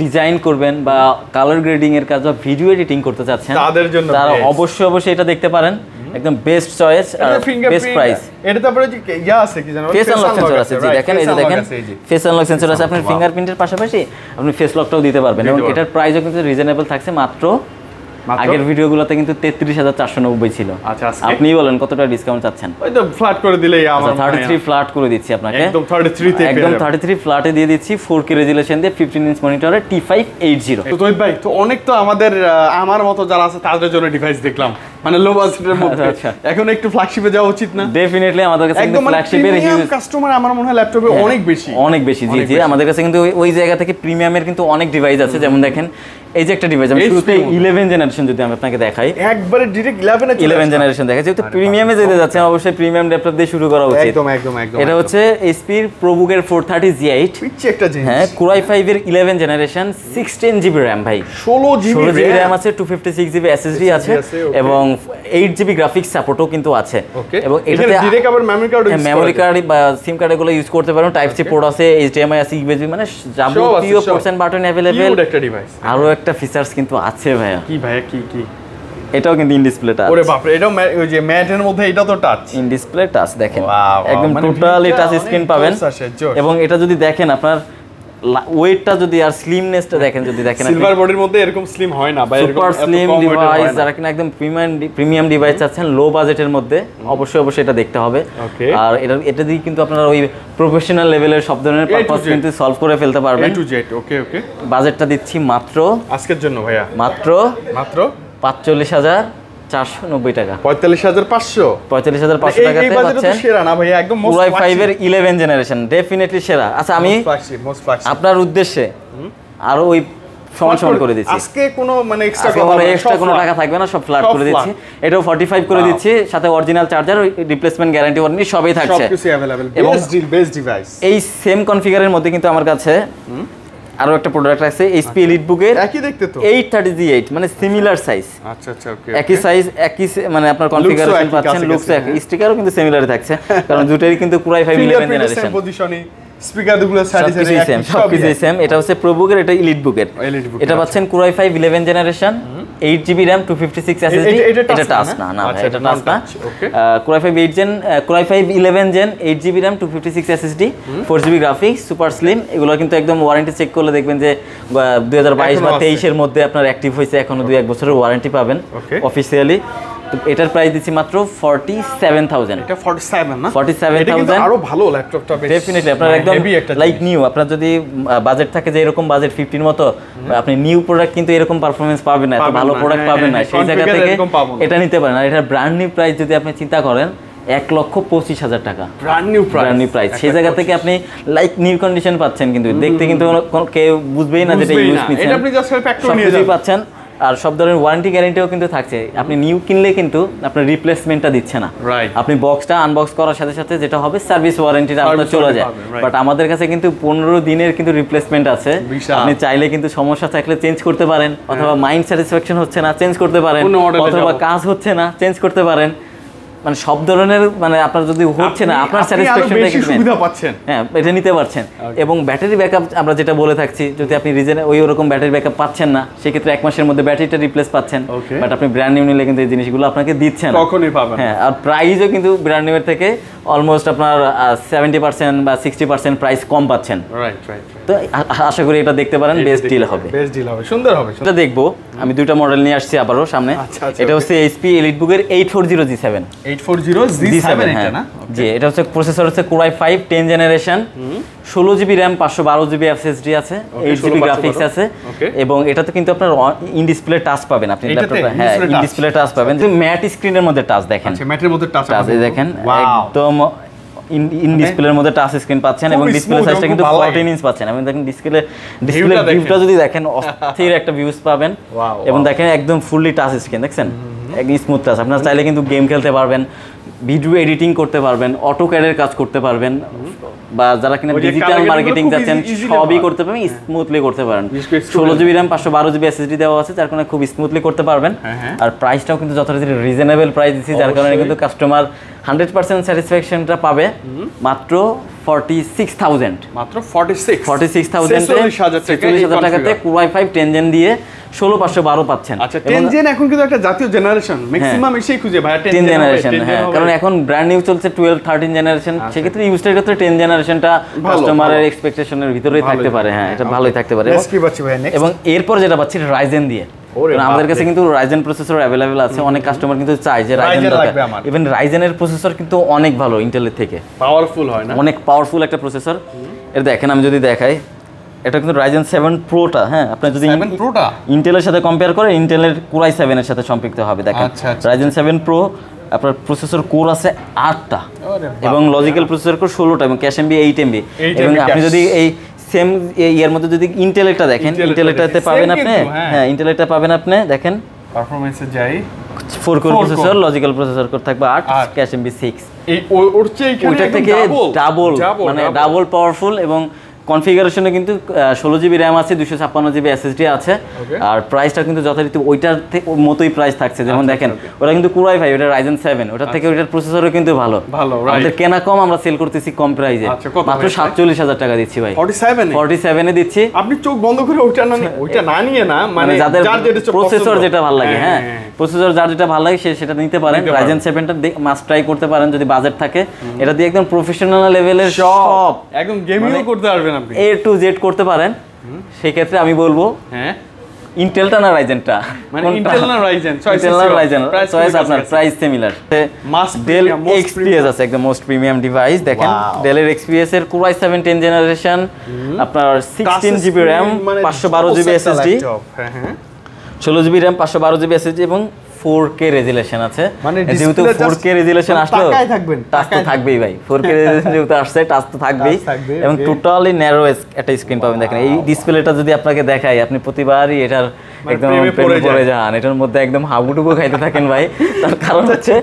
ডিজাইন করবেন বা কালার গ্রেডিং এর কাজ বা ভিডিও এডিটিং করতে চাচ্ছেন, তাদের জন্য তারা অবশ্যই এটা দেখতে পারেন। একদম বেস্ট চয়েস আর বেস্ট প্রাইস। এটা তারপরে যে ইয়া আছে কি জানো, ফেস আনলক সেন্সর আছে। জি দেখেন, এই যে দেখেন ফেস আনলক সেন্সর আছে। আপনার ফিঙ্গারপ্রিন্টের পাশাপাশি আপনি ফেস লকটাও দিতে পারবেন, এবং এটার প্রাইসও কিন্তু রিজনেবল থাকছে। মাত্র আগের ভিডিওগুলোতে কিন্তু 33,490 ছিল। আচ্ছা, আপনি বলেন কতটা ডিসকাউন্ট চাচ্ছেন? ওই তো ফ্ল্যাট করে দিলেই আমার 33 ফ্ল্যাট করে দিচ্ছি আপনাকে, একদম 33 তে একদম 33 ফ্ল্যাটে দিয়ে দিচ্ছি 4K রেজুলেশন দিয়ে 15 ইঞ্চ মনিটরে T580। তো তোহিদ ভাই, তো অনেক তো আমাদের আমার মতো যারা আছে তাদের জন্য ডিভাইস দেখলাম, মানে লো বাজেটের মধ্যে। এখন একটু ফ্ল্যাগশিপে যাওয়া উচিত না? ডেফিনেটলি আমাদের কাছে কিন্তু ফ্ল্যাগশিপের হিউজ কাস্টমার আমার মনে হয় ল্যাপটপে অনেক বেশি। জি জি, আমাদের কাছে কিন্তু ওই জায়গা থেকে প্রিমিয়ামের কিন্তু অনেক ডিভাইস আছে। যেমন দেখেন এই যে একটা ডিভাইস, আমি শুরুতে 11 জেনারেশন যদি আমি আপনাকে দেখাই, একবারে ডাইরেক্ট 11 জেনারেশন দেখাই। যেহেতু প্রিমিয়ামে যেতে যাচ্ছেন, অবশ্যই প্রিমিয়াম ল্যাপটপ দিয়ে শুরু করা উচিত। একদম একদম একদম। এটা হচ্ছে HP এর ProBook এর 430G8, পিচ্ছে একটা জিনিস। হ্যাঁ, Core i5 এর 11 জেনারেশন, 16GB RAM ভাই, 16GB RAM আছে, 256GB SSD আছে, এবং 8GB গ্রাফিক্স সাপোর্টও কিন্তু আছে। এবং এটাতে ডাইরেক্ট আবার মেমরি কার্ড বা সিম কার্ড এগুলো ইউজ করতে পারেন। টাইপ সি পোর্ট আছে, HDMI আছে, USB, মানে যাবতীয় পোর্টস এন্ড বাটন अवेलेबल। একটা ডিভাইস। আরো একটা ফিচারস কিন্তু আছে ভাইয়া। কি ভাইয়া? কি? এটাও কিন্তু ইন ডিসপ্লে টাচ। ওরে বাপ রে, এটাও ওই যে ম্যাটের মধ্যে, এটা তো টাচ, ইন ডিসপ্লে টাচ। দেখেন একদম টোটালি টাচ স্ক্রিন পাবেন। এবং এটা যদি দেখেন আপনার ওয়েটটা যদি আর স্লিমনেসটা দেখেন, যদি দেখেন সিলভার বডির মধ্যে এরকম স্লিম হয় না, বা এরকম সুপার স্লিম ডিভাইস। যারা কিনা একদম প্রিমিয়াম ডিভাইস চাচ্ছেন লো বাজেটের মধ্যে, অবশ্যই এটা দেখতে হবে। আর এটা দিয়ে কিন্তু আপনারা ওই প্রফেশনাল লেভেলের সব ধরনের পারপাস কিন্তু সলভ করে ফেলতে পারবেন। ওকে। বাজেটটা দিচ্ছি মাত্র আজকের জন্য ভাইয়া, মাত্র 45,490 টাকা। 45,500 টাকাতে পাচ্ছেন। সেরা না ভাইয়া, একদম মোস্ট Core i5 এর 11 জেনারেশন, ডেফিনেটলি সেরা। আচ্ছা, আমি আপনার উদ্দেশ্যে আরো ওই সমান করে দিচ্ছি। আজকে কোনো মানে এক্সট্রা কোনো টাকা থাকবে না, সব ফ্ল্যাট করে দিচ্ছি। এটাও 45 করে দিচ্ছি, সাথে original charger, replacement guarantee warranty সবই থাকছে। সবকিছু अवेलेबल, বেস্ট ডিভাইস। এই সেম কনফিগারের মধ্যে কিন্তু আমার কাছে আরো একটা প্রোডাক্ট আছে, HP EliteBook এর একই দেখতে তো 830G8, মানে সিমিলার সাইজ। আচ্ছা ওকে। একই সাইজ, একই মানে আপনার কনফিগারেশন পাচ্ছেন, লুকস একই, স্টিকারও কিন্তু সিমিলারই থাকছে, কারণ দুটোরই কিন্তু Core i5 11 জেনারেশন। স্পিকারগুলো সবকিছু সেম। এটা হচ্ছে ProBook এর, এটা EliteBook এর। এটা পাচ্ছেন Core i5 11 generation, 8GB RAM, 256 SSD। এটা টাচ না, ভাই, এটা টাচ না। Core i5 11 Gen, 8GB RAM, 256 SSD, 4GB graphics, super slim. এগুলো কিন্তু একদম ওয়ারেন্টি চেক করলে দেখবেন যে 2022 বা 23 এর মধ্যে আপনার অ্যাক্টিভ হয়েছে, এখনো 2-1 বছরের ওয়ারেন্টি পাবেন অফিসিয়ালি। তো এটার প্রাইস দিচ্ছি মাত্র 47,000। এটা 47 না? 47,000 আরো ভালো ল্যাপটপটা, ডেফিনেটলি আপনার একদম লাইক নিউ। আপনার যদি বাজেট থাকে যে এরকম বাজেট 15 মতো, আপনি নিউ প্রোডাক্ট কিন্তু এরকম পারফরম্যান্স পাবেন না, এত ভালো প্রোডাক্ট পাবেন না, সেই জায়গা থেকে এটা নিতে পারেন। আর এটার ব্র্যান্ড নিউ প্রাইস যদি আপনি চিন্তা করেন, 1,25,000 টাকা ব্র্যান্ড নিউ প্রাইস। সেই জায়গা থেকে আপনি লাইক নিউ কন্ডিশন পাচ্ছেন, কিন্তু দেখতে কিন্তু কেউ বুঝবেই না যে এটা ইউজ নিচ্ছেন, আপনি জাস্ট ফ্যাক্টরি নিয়ে যাবেন পাচ্ছেন। আর সব ধরনের ওয়ারেন্টি গ্যারান্টিও কিন্তু থাকছে। আপনি নিউ কিনলে কিন্তু আপনার রিপ্লেসমেন্টটা দিচ্ছে না, আপনি বক্সটা আনবক্স করার সাথে সাথে যেটা হবে সার্ভিস ওয়ারেন্টিটা আপনার চলে যায়। বাট আমাদের কাছে কিন্তু 15 দিনের কিন্তু রিপ্লেসমেন্ট আছে। আপনি চাইলে কিন্তু সমস্যা থাকলে চেঞ্জ করতে পারেন, অথবা মাইন্ড স্যাটিসফ্যাকশন হচ্ছে না চেঞ্জ করতে পারেন, অথবা কাজ হচ্ছে না চেঞ্জ করতে পারেন। মানে সব ধরনের, মানে আপনার যদি হচ্ছে না, আপনার স্যাটিসফ্যাকশনটা কিন্তু সুবিধা পাচ্ছেন, হ্যাঁ, এটা নিতে পারছেন। এবং ব্যাটারি ব্যাকআপ আমরা যেটা বলে থাকছি, যদি আপনি রিজনে ওই রকম ব্যাটারি ব্যাকআপ পাচ্ছেন না, সেক্ষেত্রে 1 মাসের মধ্যে ব্যাটারিটা রিপ্লেস পাচ্ছেন। বাট আপনি ব্র্যান্ড নিউ নিলে কিন্তু এই জিনিসগুলো আপনাকে দিচ্ছে না, কখনোই পাবেন। হ্যাঁ, আর প্রাইসও কিন্তু ব্র্যান্ড নিউয়ের থেকে অলমোস্ট আপনার 70% বা 60% প্রাইস কম পাচ্ছেন। তো আশা করি এটা দেখতে পারেন, বেস্ট ডিল হবে, সুন্দর হবে। এটা দেখবো। আমি দুইটা মডেল নিয়ে আসছি আবারও সামনে। এটা হচ্ছে HP EliteBook এর 840G7। 840G7 এটা না? জি, এটা হচ্ছে প্রসেসর হচ্ছে Core i5 10 generation, 16GB RAM, 512GB SSD আছে, 8GB গ্রাফিক্স আছে। এবং এটাতে কিন্তু আপনার ইন ডিসপ্লে টাচ পাবেন, আপনি ল্যাপটপে, হ্যাঁ, ইন ডিসপ্লে টাচ পাবেন। ম্যাট স্ক্রিনের মধ্যে টাচ দেখেন, আচ্ছা, ম্যাটের মধ্যে টাচ দেখেন, একদম ইন ডিসপ্লের মধ্যে টাচ স্ক্রিন পাচ্ছেন এবং ডিসপ্লে সাইজটা কিন্তু 14 ইঞ্চ পাচ্ছেন। এবং দেখেন ডিসপ্লে ভিউটা যদি দেখেন অস্থির একটা ভিউজ পাবেন। এবং দেখেন একদম ফুললি টাচ স্ক্রিন দেখছেন, একদম স্মুথ টাচ। আপনারা চাইলে কিন্তু গেম খেলতে পারবেন, ভিডিও এডিটিং করতে পারবেন, অটোক্যাডের কাজ করতে পারবেন, বা যারা কিনা ডিজিটাল মার্কেটিং যাচ্ছেন সবই করতে পারবেন, স্মুথলি করতে পারেন। 16GB RAM 512GB SSD দেওয়া আছে, যার কারণে খুব স্মুথলি করতে পারবেন। আর প্রাইসটাও কিন্তু যথারীতি রিজনেবল প্রাইস দিচ্ছি, যার কারণে কিন্তু কাস্টমার 100% স্যাটিসফ্যাকশনটা পাবে মাত্র 46,000, মাত্র 46,000 46,000 টাকাতে Core i5 10 Gen দিয়ে 16512 পাচ্ছেন। আচ্ছা 10 Gen এখন কিন্তু একটা জাতীয় জেনারেশন, ম্যাক্সিমাম এসেই খুঁজে ভাই 10 জেনারেশন। হ্যাঁ, কারণ এখন ব্র্যান্ড নিউ চলছে 12 13 জেনারেশন, সেক্ষেত্রে ইউজের ক্ষেত্রে 10 জেনারেশনটা কাস্টমারের এক্সপেকটেশনের ভিতরেই থাকতে পারে। হ্যাঁ, এটা ভালোই থাকতে পারে। এবং এরপর যেটা পাচ্ছি Ryzen দিয়ে, আমাদের কাছে কিন্তু Ryzen প্রসেসর अवेलेबल আছে। অনেক কাস্টমার কিন্তু চায় যে Ryzen লাগবে আমার। ইভেন Ryzen এর প্রসেসর কিন্তু অনেক ভালো, ইন্টেলের থেকে পাওয়ারফুল হয় না, অনেক পাওয়ারফুল একটা প্রসেসর। এটা দেখেন, আমি যদি দেখাই, এটা কিন্তু Ryzen 7 Pro-টা, হ্যাঁ, আপনি যদি ইন্টেলের সাথে কম্পেয়ার করেন, ইন্টেলের Core i7 এর সাথে সম্পৃক্ত হবে। দেখেন Ryzen 7 Pro আপনার প্রসেসর কোর আছে 8টা এবং লজিক্যাল প্রসেসর কোর 16টা এবং ক্যাশ এমবি 8 MB। এবং আপনি যদি এই সেম এর মধ্যে যদি ইন্টেলেরটা দেখেন, ইন্টেলেরটাতে পাবেন আপনি, হ্যাঁ ইন্টেলেরটা পাবেন আপনি, দেখেন পারফরম্যান্সে যাই 4 core processor, logical processor core থাকবে 8, ক্যাশ এমবি 6। এই ওর চেয়ে ওইটা থেকে ডাবল, মানে ডাবল পাওয়ারফুল। এবং কনফিগারেশনে কিন্তু 16GB RAM আছে, 256GB SSD আছে। আর প্রাইসটা কিন্তু যথারীতি ওইটার মতোই প্রাইস থাকছে। যেমন দেখেন ওটা কিন্তু Core i5, এটা Ryzen 7, ওটার থেকে ওইটার প্রসেসরও কিন্তু ভালো। আমাদের কেনা কম, আমরা সেল করতেছি কম প্রাইসে, মাত্র 47,000 টাকা দিচ্ছি ভাই। 47 এ দিচ্ছি। আপনি চোখ বন্ধ করে ওইটা না নিয়ে না, মানে যাদের প্রসেসর যেটা ভালো লাগে, হ্যাঁ প্রসেসর যার যেটা ভালো লাগে সে সেটা নিতে পারেন। Ryzen 7টা মাস্ট ট্রাই করতে পারেন যদি বাজেট থাকে। এটা দিয়ে একদম প্রফেশনাল লেভেলের সব একদম গেমিংও করতে পারবেন, A to Z করতে পারেন। সেই ক্ষেত্রে আমি বলবো হ্যাঁ ইন্টেলটা না রাইজেনটা, মানে ইন্টেল না রাইজেন, ইন্টেল না রাইজেন, চয়েস আপনার, প্রাইস সিমিলার। ডেল XPS আছে, একদম মোস্ট প্রিমিয়াম ডিভাইস। দেখেন ডেলের XPS এর Core i7 10 জেনারেশন, আপনার 16GB RAM 512GB SSD, 16GB RAM 512GB SSD এবং 4K রেজোলিউশন আছে। যেহেতু 4K রেজোলিউশন আসলো, টাচ তো থাকবেই ভাই। 4K রেজোলিউশন যেহেতু আসছে, টাচ তো থাকবেই। এবং টোটালি ন্যারো একটা স্ক্রিন পাবেন। দেখেন এই ডিসপ্লেটা যদি আপনাকে দেখাই, আপনি প্রতিবারই এটার একদম প্রেমে পড়ে যান। এটার মধ্যে একদম হাবুডুবু খাইতে থাকেন ভাই। তার কারণ হচ্ছে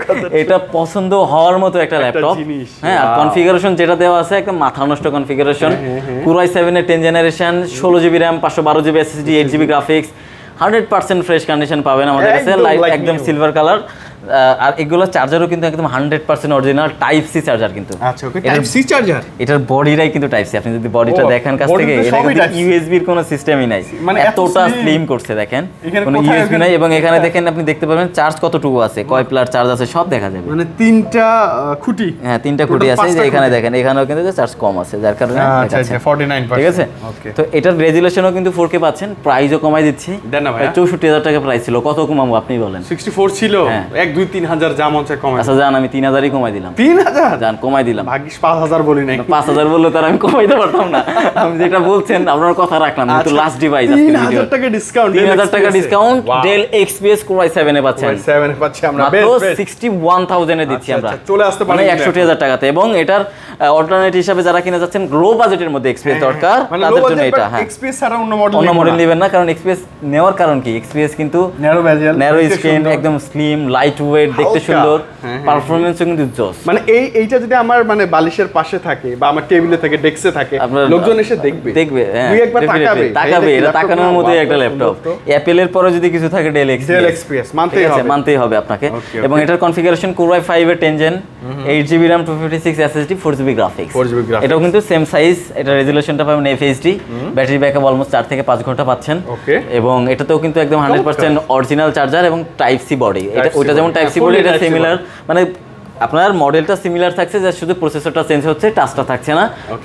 এটা পছন্দ হওয়ার মতো একটা ল্যাপটপ। হ্যাঁ, আর কনফিগারেশন যেটা দেওয়া আছে একদম মাথা নষ্ট কনফিগারেশন। Core i7 এর 10 generation, 16GB RAM 512GB SSD, 8GB graphics, 100% fresh condition পাবেন আমাদের কাছে, লাইট একদম সিলভার কালার। আর এগুলো চার্জারও কিন্তু একদম 100% অরিজিনাল টাইপ সি চার্জার কিন্তু। আচ্ছা, ওকে টাইপ সি চার্জার। এটার বডিটাই কিন্তু টাইপ সি। আপনি যদি বডিটা দেখেন কাছ থেকে, এটা কিন্তু ইউএসবি এর কোনো সিস্টেমই নাই, মানে এতটা স্লিম করছে। দেখেন কোনো ইউএসবি নাই। এবং এখানে দেখেন, আপনি দেখতে পাবেন চার্জ কতটুকু আছে, কয় প্লার চার্জ আছে সব দেখা যাবে। মানে 3টা খুঁটি, হ্যাঁ 3টা খুঁটি আছে। যে এখানে দেখেন, এখানেও কিন্তু চার্জ কম আছে, যার কারণে আচ্ছা 49%, ঠিক আছে। তো এটার রেজোলিউশনও কিন্তু 4K পাচ্ছেন। প্রাইসও কমাই দিচ্ছি, 64,000 টাকা প্রাইস ছিল। কত কমাবো আপনি বলেন? 64 ছিল, 1-2-3 হাজার যা মন চায় কমাই। আচ্ছা জান, আমি 3,000ই কমাই দিলাম। 3,000 জান কমাই দিলাম। ভাগ্যিস 5,000 বলি নাই। 5,000 বললে তার আমি কমাইতে পারতাম না। আমি যেটা বলছেন আপনার কথা রাখলাম, কিন্তু লাস্ট ডিভাইস আজকে ভিডিও 3,000 টাকা ডিসকাউন্ট, 3,000 টাকা discount Dell XPS Core i7 এ পাচ্ছেন। 7 এ পাচ্ছি আমরা, মাত্র 61,000 এ দিচ্ছি আমরা। চলে আসতে পারেন 61,000 টাকাতে। এবং এটার অল্টারনেট হিসেবে যারা কিনা যাচ্ছেন লো বাজেটের মধ্যে XPS দরকার, তাদের জন্য এটা। হ্যাঁ, XPS ছাড়া অন্য মডেল নেবেন না, কারণ XPS নেওয়ার কারণ কি, XPS কিন্তু ন্যারো স্ক্রিন, একদম স্লিম, লাইট ওয়েট, দেখতে সুন্দর, পারফরম্যান্সও কিন্তু জোস। মানে এইটা যদি আমার মানে বালিশের পাশে থাকে বা আমার টেবিলে থাকে, ডেস্কে থাকে, লোকজন এসে দেখবে, হ্যাঁ দুই একবার তাকাবে। এটা তাকানোর মতোই একটা ল্যাপটপ। অ্যাপেল এর পরে যদি কিছু থাকে ডেল XPS মানতেই হবে আপনাকে। এবং এটার কনফিগারেশন Core i5 এর 10 Gen, 8GB RAM 256 SSD, 4GB graphics. এটাও কিন্তু সেম সাইজ। এটা রেজোলিউশনটা পাবেন FHD, ব্যাটারি ব্যাকআপ অলমোস্ট 4 থেকে 5 ঘন্টা পাচ্ছেন। এবং এটাতেও কিন্তু একদম 100% অরিজিনাল চার্জার এবং টাইপ সি বডি। এটা ওইটা যেমন টাইপ সি বডি, এটা সিমিলার, মানে আপনার মডেলটা সিমিলার থাকছে, যে শুধু প্রসেসরটা চেঞ্জ হচ্ছে, টাচটা থাকছে না।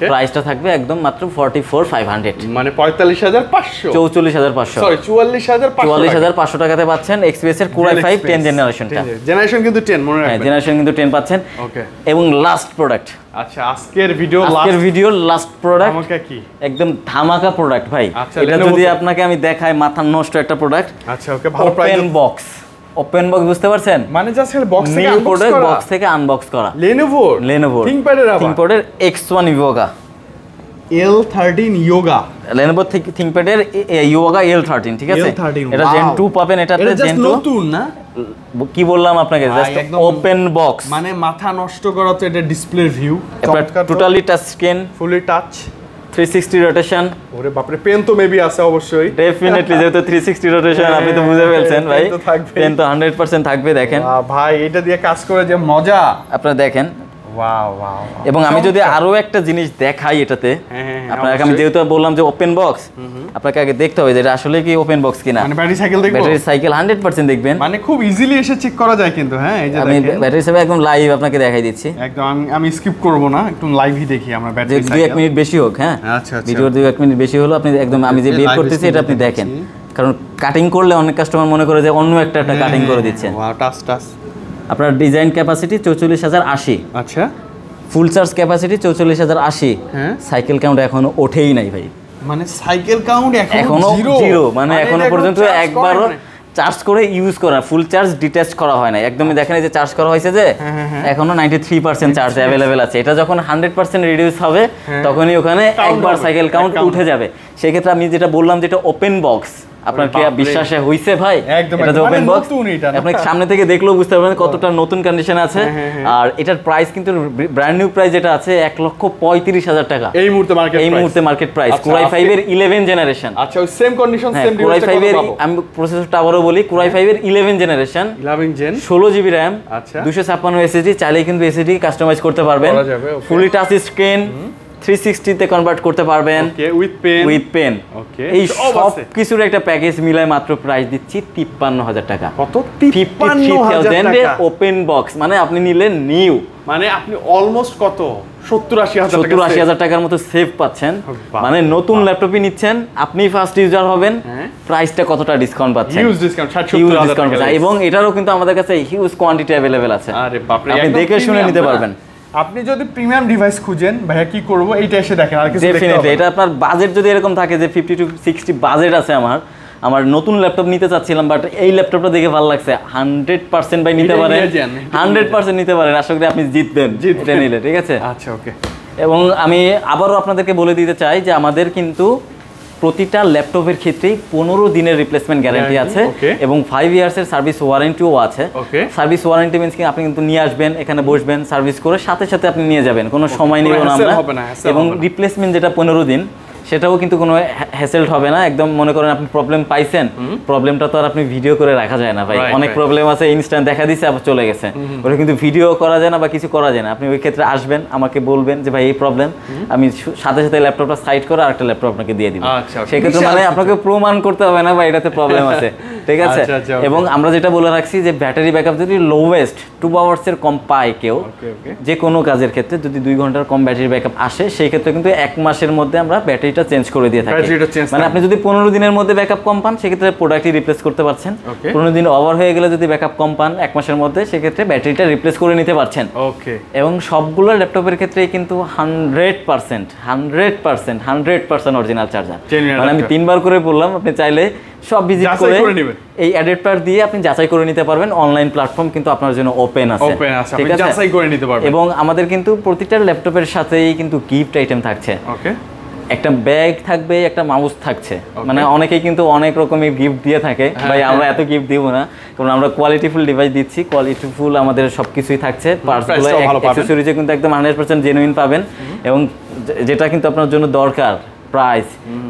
প্রাইসটা থাকবে একদম মাত্র 44,500, মানে 45,500, 44,500, সরি 44,500 টাকাতে পাচ্ছেন XPS এর Core i5 10 জেনারেশনটা। জেনারেশন কিন্তু 10 মনে রাখবেন। হ্যাঁ, জেনারেশন কিন্তু 10 পাচ্ছেন। ওকে, এবং লাস্ট প্রোডাক্ট। আচ্ছা, আজকের ভিডিওর লাস্ট প্রোডাক্ট ধামাকা কি? একদম ধামাকা প্রোডাক্ট ভাই। এটা যদি আপনাকে আমি দেখাই, মাথা নষ্ট একটা প্রোডাক্ট। আচ্ছা, ওকে, ভালো price. Open box open box বুঝতে পারছেন? মানে জাস্ট বক্স থেকে আনবক্স করা, বক্স থেকে আনবক্স করা। Lenovo ThinkPad-এর আবার ThinkPad-এর X1 Yoga L13 Yoga, Lenovo ThinkPad-এর Yoga L13, ঠিক আছে? এটা Gen 2 পাবেন, এটাতে Gen 2 নতুন না, কি বললাম আপনাকে, জাস্ট ওপেন বক্স, মানে মাথা নষ্ট করা। তো এটা display view totally touch screen, fully touch, 360 rotation. ওরে বাপরে, পেন তো মেবি আছে অবশ্যই, ডেফিনেটলি, যেহেতু 360 রোটেশন আপনি তো বুঝে ফেলছেন ভাই, পেন তো 100% থাকবে। দেখেন ভাই, এটা দিয়ে কাজ করে যে মজা আপনারা দেখেন। Wow wow. এবং আমি যদি আরো একটা জিনিস দেখাই এটাতে, আপনাকে আমি যেহেতু বললাম যে ওপেন বক্স, আপনাকে আগে দেখতে হবে যে এটা আসলে কি ওপেন বক্স কিনা। মানে ব্যাটারি সাইকেল দেখবেন, ব্যাটারি সাইকেল 100% দেখবেন, মানে খুব ইজিলি এসে চেক করা যায় কিন্তু। হ্যাঁ, এই যে আমি ব্যাটারি সাইকেল একদম লাইভ আপনাকে দেখাই দিচ্ছি, একদম আমি স্কিপ করব না, একদম লাইভই দেখি আমরা ব্যাটারি সাইকেল। 2-1 মিনিট বেশি হোক, হ্যাঁ আচ্ছা আচ্ছা, ভিডিও 2-1 মিনিট বেশি হলো, আপনি একদম আমি যে বের করতেছি এটা আপনি দেখেন, কারণ কাটিং করলে অনেক কাস্টমার মনে করে যে অন্য একটা কাটিং করে দিচ্ছেন। Wow, touch. আপনার ডিজাইন ক্যাপাসিটি 44080, আচ্ছা, ফুল চার্জ ক্যাপাসিটি 44080। হ্যাঁ, সাইকেল কাউন্ট এখনো ওঠেই নাই ভাই, মানে সাইকেল কাউন্ট এখনো জিরো, মানে এখনো পর্যন্ত একবারও চার্জ করে ইউজ করা, ফুল চার্জ ডিটাচ করা হয় না একদমই। দেখেন এই যে চার্জ করা হয়েছে যে এখনো 93% চার্জ অ্যাভেলেবেল আছে। এটা যখন 100% রিডিউস হবে তখনই ওখানে একবার সাইকেল কাউন্ট উঠে যাবে। সেই ক্ষেত্রে আমি যেটা বললাম যেটা ওপেন বক্স, আপনার কি বিশ্বাসে হইছে ভাই? এটা যে ওপেন বক্স, আপনি সামনে থেকে দেখলেও বুঝতে পারবেন কতটা নতুন কন্ডিশন আছে। আর এটার প্রাইস কিন্তু ব্র্যান্ড নিউ প্রাইস যেটা আছে 1,35,000 টাকা এই মুহূর্তে মার্কেট প্রাইস। Core i5 এর 11 জেনারেশন। আচ্ছা, ওই same condition same Core i5 এর, আমি প্রসেসরটা আবারও বলি, Core i5 এর 11 জেনারেশন, 16 জিবি RAM, 256 এসএসডি, চাইলেই কিন্তু এসএসডি কাস্টমাইজ করতে পারবেন। ফুলি টাচ স্ক্রিন, 360 তে কনভার্ট করতে পারবেন, ওকে, উইথ পেন। ওকে, এই সব কিছুর একটা প্যাকেজ মিলায় মাত্র প্রাইস দিচ্ছি 53,000 টাকা। কত? 53,000 টাকা ওপেন বক্স, মানে আপনি নিলেন নিউ, মানে আপনি অলমোস্ট কত 70-80,000 টাকার মতো সেভ পাচ্ছেন। মানে নতুন ল্যাপটপই নিচ্ছেন, আপনি ফার্স্ট ইউজার হবেন, প্রাইসটা কতটা ডিসকাউন্ট পাচ্ছেন, হিউজ ডিসকাউন্ট। এবং এটারও কিন্তু আমাদের কাছে হিউজ কোয়ান্টিটি अवेलेबल আছে, আরে বাপ রে, আপনি দেখে শুনে নিতে পারবেন। আপনি যদি প্রিমিয়াম ডিভাইস খুঁজেন, ভাইয়া কি করব, এইটা এসে দেখেন, আর কিছু দেখতে হবে। এটা আপনার বাজেট যদি এরকম থাকে যে 50 to 60 বাজেট আছে, আমার নতুন ল্যাপটপ নিতে চাচ্ছিলাম, বাট এই ল্যাপটপটা দেখে ভালো লাগছে, 100% ভাই নিতে পারেন, 100% নিতে পারেন। আশা করি আপনি জিতবেন এটা নিলে, ঠিক আছে? আচ্ছা, ওকে। এবং আমি আবারও আপনাদেরকে বলে দিতে চাই যে আমাদের কিন্তু প্রতিটা ল্যাপটপের ক্ষেত্রেই 15 দিনের রিপ্লেসমেন্ট গ্যারান্টি আছে, এবং 5 ইয়ার্সের সার্ভিস ওয়ারেন্টিও আছে। সার্ভিস ওয়ারেন্টি মিন্স কি, আপনি কিন্তু নিয়ে আসবেন, এখানে বসবেন, সার্ভিস করে সাথে সাথে আপনি নিয়ে যাবেন, কোনো সময় নেব না আমরা। এবং রিপ্লেসমেন্ট যেটা 15 দিন, সেটাও কিন্তু কোনো হ্যাসেলড হবে না। একদম মনে করেন আপনি প্রবলেম পাইছেন, প্রবলেমটা তো আর আপনি ভিডিও করে রাখা যায় না ভাই, অনেক প্রবলেম আছে ইনস্ট্যান্ট দেখা দিচ্ছে আবার চলে গেছে, ওটা কিন্তু ভিডিও করা যায় না বা কিছু করা যায় না। আপনি ওই ক্ষেত্রে আসবেন, আমাকে বলবেন যে ভাই এই প্রবলেম, আমি সাথে সাথে ল্যাপটপটা সাইড করে আরেকটা ল্যাপটপ আপনাকে দিয়ে দিব। সেক্ষেত্রে মানে আপনাকে প্রমাণ করতে হবে না ভাই এটাতে প্রবলেম আছে, ঠিক আছে? এবং আমরা যেটা বলে রাখছি যে ব্যাটারি ব্যাকআপ যদি লোয়েস্ট 2 আওয়ার্সের কম পায় কেউ, যে কোনো কাজের ক্ষেত্রে যদি 2 ঘন্টার কম ব্যাটারি ব্যাকআপ আসে, সেই ক্ষেত্রে কিন্তু 1 মাসের মধ্যে আমরা ব্যাটারিটা চেঞ্জ করে দিয়ে থাকি। মানে আপনি যদি 15 দিনের মধ্যে ব্যাকআপ কম পান, সেক্ষেত্রে প্রোডাক্টই রিপ্লেস করতে পারছেন। 15 দিন ওভার হয়ে গেলে যদি ব্যাকআপ কম পান 1 মাসের মধ্যে, সেক্ষেত্রে ব্যাটারিটা রিপ্লেস করে নিতে পারছেন। ওকে। এবং সবগুলো ল্যাপটপের ক্ষেত্রেই কিন্তু 100% অরিজিনাল চার্জার। মানে আমি 3 বার করে বললাম, আপনি চাইলে সব ভিজিট করে এই অ্যাডাপ্টার দিয়ে আপনি যাচাই করে নিতে পারবেন। অনলাইন প্ল্যাটফর্ম কিন্তু আপনার জন্য ওপেন আছে, ঠিক আছে? যাচাই করে নিতে পারবেন। এবং আমাদের কিন্তু প্রতিটা ল্যাপটপের সাথেই কিন্তু গিফট আইটেম থাকছে। ওকে, একটা ব্যাগ থাকবে, একটা মাউস থাকছে। মানে অনেকেই কিন্তু অনেক রকমের গিফট দিয়ে থাকে, ভাই আমরা এত গিফট দিব না, কারণ আমরা কোয়ালিটিফুল ডিভাইস দিচ্ছি, কোয়ালিটিফুল আমাদের সবকিছুই থাকছে। পার্টসগুলো অ্যাকসেসরিজে কিন্তু একদম 100% জেনুইন পাবেন। এবং যেটা কিন্তু আপনার জন্য দরকার,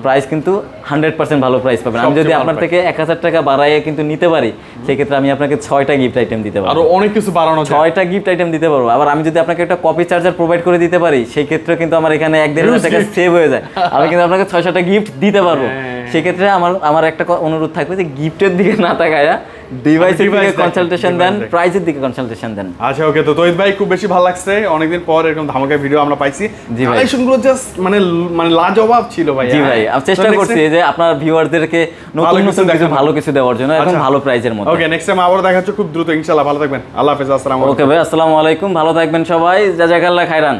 প্রাইস কিন্তু 100% ভালো প্রাইস পাবেন। আমি যদি আপনার থেকে 1000 টাকা বাড়াইয়ে কিন্তু নিতে পারি, সেক্ষেত্রে আমি আপনাকে 6টা গিফট আইটেম দিতে পারবো, আরো অনেক কিছু বাড়ানো, 6টা গিফট আইটেম দিতে পারবো। আবার আমি যদি আপনাকে একটা কপি চার্জার প্রোভাইড করে দিতে পারি, সেই ক্ষেত্রে কিন্তু আমার এখানে 1-1.5 টাকা সেভ হয়ে যায়। আমি কিন্তু আপনাকে 6-7টা গিফট দিতে পারবো। সেক্ষেত্রে আমার একটা অনুরোধ থাকবে যে গিফটের দিকে না তাকায়া ডিভাইসের দিকে কনসালটেশন দেন, প্রাইসের দিকে কনসালটেশন দেন। আচ্ছা, ওকে। তো তৌহিদ ভাই, খুব বেশি ভালো লাগছে, অনেকদিন পর এরকম ধামাকা ভিডিও আমরা পাইছি। কালেকশনগুলো জাস্ট মানে লাজবাব ছিল ভাই। জি ভাই, আমি চেষ্টা করছি যে আপনার ভিউয়ারদেরকে নতুন নতুন কিছু ভালো কিছু দেওয়ার জন্য, এবং ভালো প্রাইসের মধ্যে। ওকে, নেক্সট টাইম আবার দেখা হচ্ছে খুব দ্রুত ইনশাআল্লাহ। ভালো থাকবেন, আল্লাহ হাফেজ, আসসালামু আলাইকুম। ওকে ভাই, আসসালামু আলাইকুম, ভালো থাকবেন সবাই, জাযাকাল্লাহ খাইরান।